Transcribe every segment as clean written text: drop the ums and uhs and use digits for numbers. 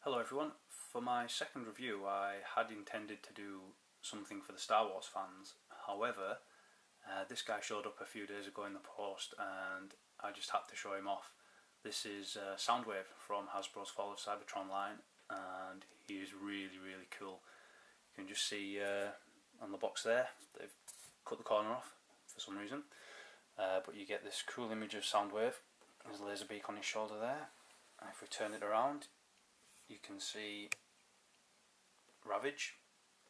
Hello everyone. For my second review I had intended to do something for the Star Wars fans. However, this guy showed up a few days ago in the post and I just had to show him off. This is Soundwave from Hasbro's Fall of Cybertron line, and he is really cool. You can just see on the box there they've cut the corner off for some reason, but you get this cool image of Soundwave, his laser beak on his shoulder there, and if we turn it around you can see Ravage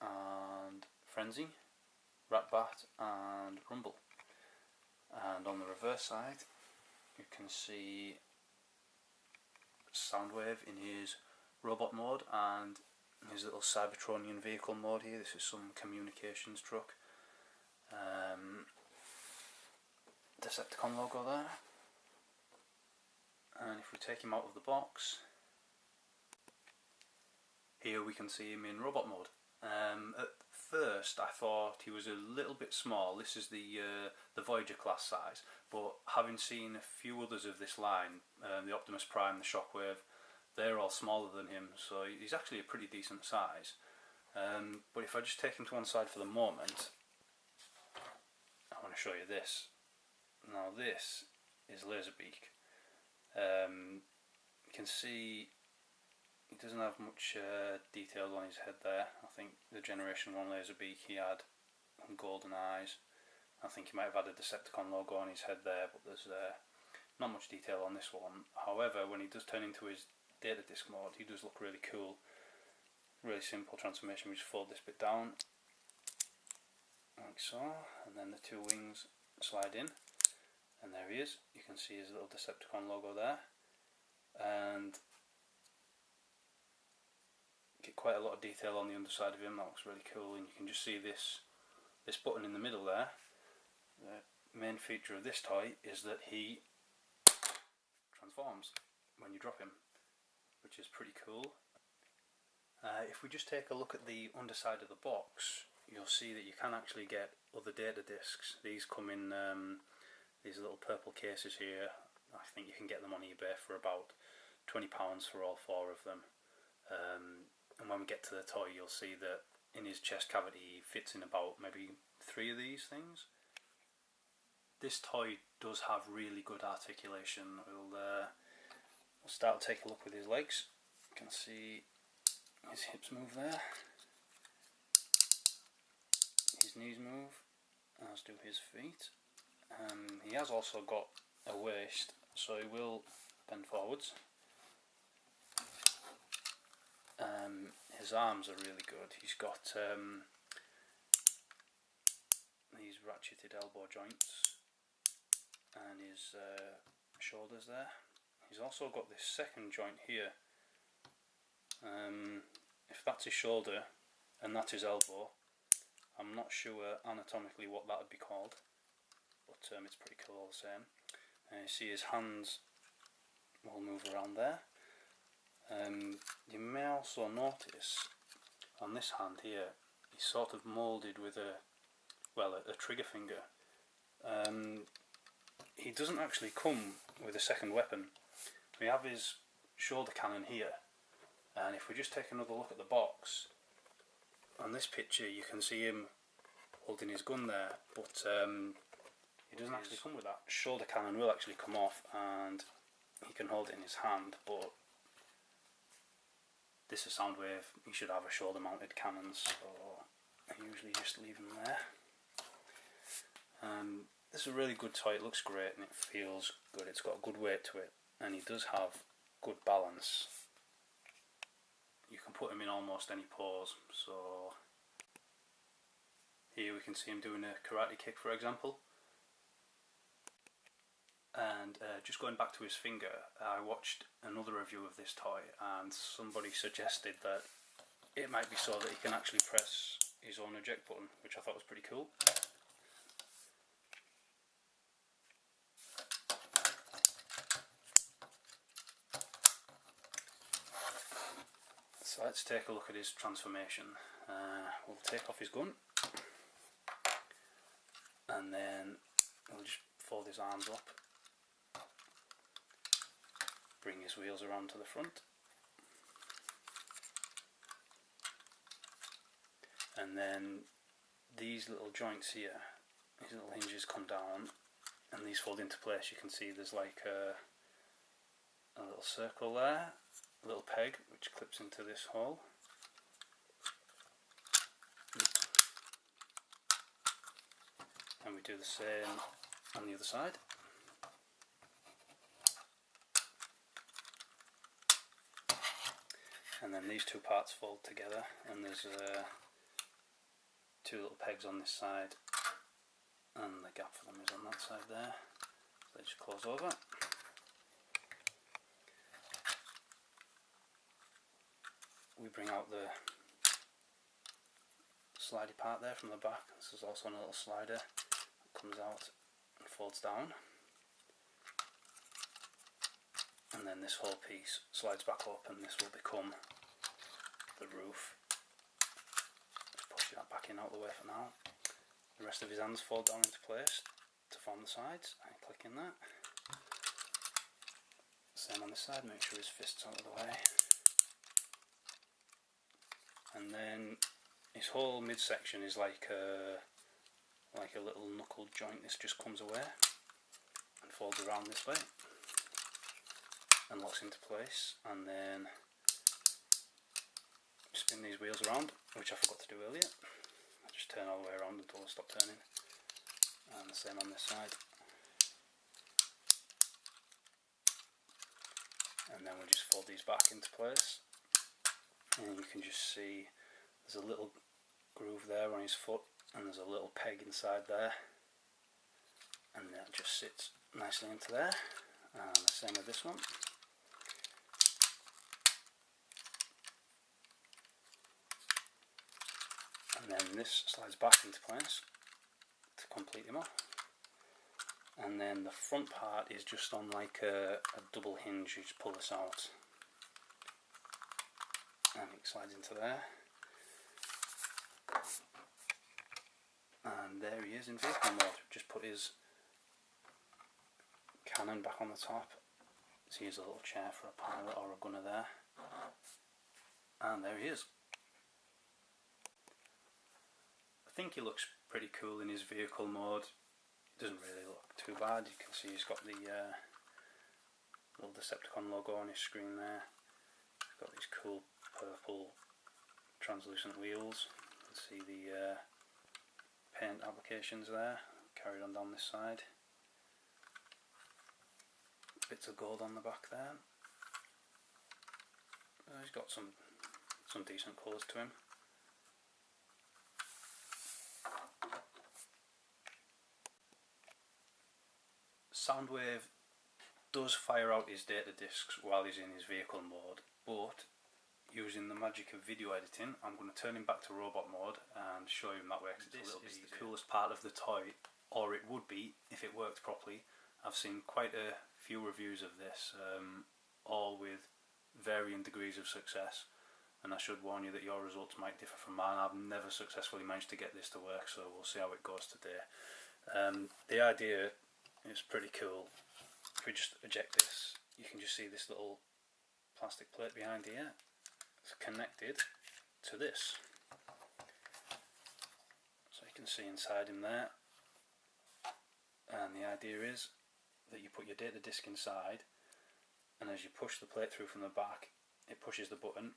and Frenzy, Ratbat and Rumble. And on the reverse side you can see Soundwave in his robot mode and his little Cybertronian vehicle mode here. This is some communications truck. Decepticon logo there. And if we take him out of the box, here we can see him in robot mode. At first I thought he was a little bit small. This is the Voyager class size, but having seen a few others of this line, the Optimus Prime, the Shockwave, they're all smaller than him, so he's actually a pretty decent size. But if I just take him to one side for the moment, I want to show you this. Now this is Laserbeak. You can see he doesn't have much detail on his head there. I think the Generation 1 Laserbeak he had golden eyes. I think he might have had a Decepticon logo on his head there, but there's not much detail on this one. However, when he does turn into his data disc mode, he does look really cool. Really simple transformation. We just fold this bit down like so, and then the two wings slide in, and there he is. You can see his little Decepticon logo there, and get quite a lot of detail on the underside of him. That looks really cool, and you can just see this button in the middle there. The main feature of this toy is that he transforms when you drop him, which is pretty cool. If we just take a look at the underside of the box, you'll see that you can actually get other data discs. These come in these little purple cases here. I think you can get them on eBay for about £20 for all four of them. And when we get to the toy, you'll see that in his chest cavity he fits in about maybe 3 of these things. This toy does have really good articulation. We'll start to take a look with his legs. You can see his hips move there, his knees move, as do his feet. He has also got a waist, so he will bend forwards. His arms are really good. He's got these ratcheted elbow joints and his shoulders there. He's also got this second joint here. If that's his shoulder and that's his elbow, I'm not sure anatomically what that would be called, but it's pretty cool all the same. You see his hands will move around there. You may also notice on this hand here, he's sort of moulded with a trigger finger. He doesn't actually come with a second weapon. We have his shoulder cannon here, and if we just take another look at the box, on this picture you can see him holding his gun there, but he doesn't actually come with that. Shoulder cannon will actually come off and he can hold it in his hand, but this is Soundwave, he should have a shoulder mounted cannon, so I usually just leave him there. This is a really good toy. It looks great and it feels good. It's got a good weight to it, and he does have good balance. You can put him in almost any pose. So here we can see him doing a karate kick, for example. And just going back to his finger, I watched another review of this toy and somebody suggested that it might be so that he can actually press his own eject button, which I thought was pretty cool. So let's take a look at his transformation. We'll take off his gun, and then we'll just fold his arms up, bring his wheels around to the front, and then these little joints here, these little hinges come down and these fold into place. You can see there's like a little circle there, a little peg which clips into this hole. And we do the same on the other side. And then these two parts fold together, and there's two little pegs on this side, and the gap for them is on that side there. So they just close over. We bring out the slidey part there from the back. This is also a little slider that comes out and folds down. And then this whole piece slides back up, and this will become the roof. Just push that back in out of the way for now. The rest of his hands fold down into place to form the sides. I click in that. Same on this side, make sure his fist's out of the way. And then his whole midsection is like a little knuckle joint. This just comes away and folds around this way and locks into place, and then spin these wheels around, which I forgot to do earlier. I just turn all the way around until they stop turning, and the same on this side. And then we just fold these back into place, and you can just see there's a little groove there on his foot, and there's a little peg inside there, and that just sits nicely into there. And the same with this one. And then this slides back into place to complete him off. And then the front part is just on like a double hinge. You just pull this out and it slides into there. And there he is in vehicle mode. Just put his cannon back on the top. So here's a little chair for a pilot or a gunner there. And there he is. I think he looks pretty cool in his vehicle mode. It doesn't really look too bad. You can see he's got the little Decepticon logo on his screen there. He's got these cool purple translucent wheels. You can see the paint applications there, carried on down this side. Bits of gold on the back there. He's got some decent colours to him. Soundwave does fire out his data discs while he's in his vehicle mode, but using the magic of video editing, I'm going to turn him back to robot mode and show him that way. This is the coolest part of the toy, or it would be if it worked properly. I've seen quite a few reviews of this, all with varying degrees of success, and I should warn you that your results might differ from mine. I've never successfully managed to get this to work, so we'll see how it goes today. The idea is pretty cool. If we just eject this, you can just see this little plastic plate behind here. It's connected to this, so you can see inside him there. And the idea is that you put your data disc inside, and as you push the plate through from the back, it pushes the button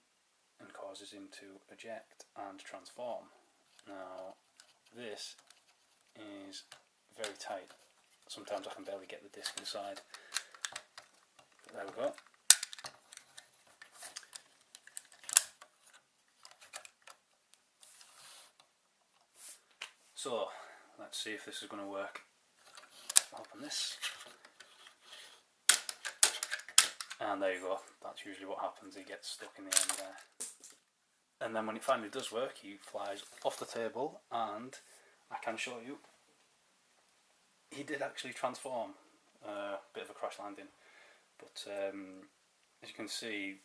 and causes him to eject and transform. Now this is very tight. Sometimes I can barely get the disc inside. But there we go. So let's see if this is going to work. Open this. And there you go. That's usually what happens. He gets stuck in the end there. And then when it finally does work, he flies off the table, and I can show you he did actually transform. Bit of a crash landing, but as you can see,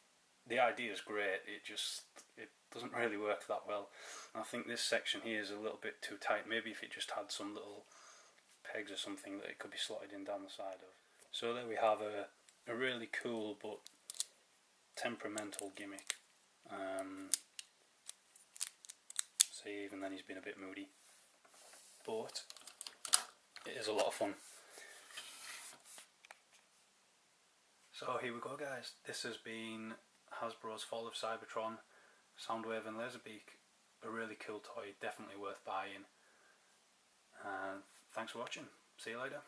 the idea is great. It doesn't really work that well. I think this section here is a little bit too tight. Maybe if it just had some little pegs or something that it could be slotted in down the side of. So there we have a really cool but temperamental gimmick. So see, even then he's been a bit moody. But it is a lot of fun. So here we go, guys. This has been Hasbro's Fall of Cybertron Soundwave and Laserbeak. A really cool toy, definitely worth buying. And thanks for watching. See you later.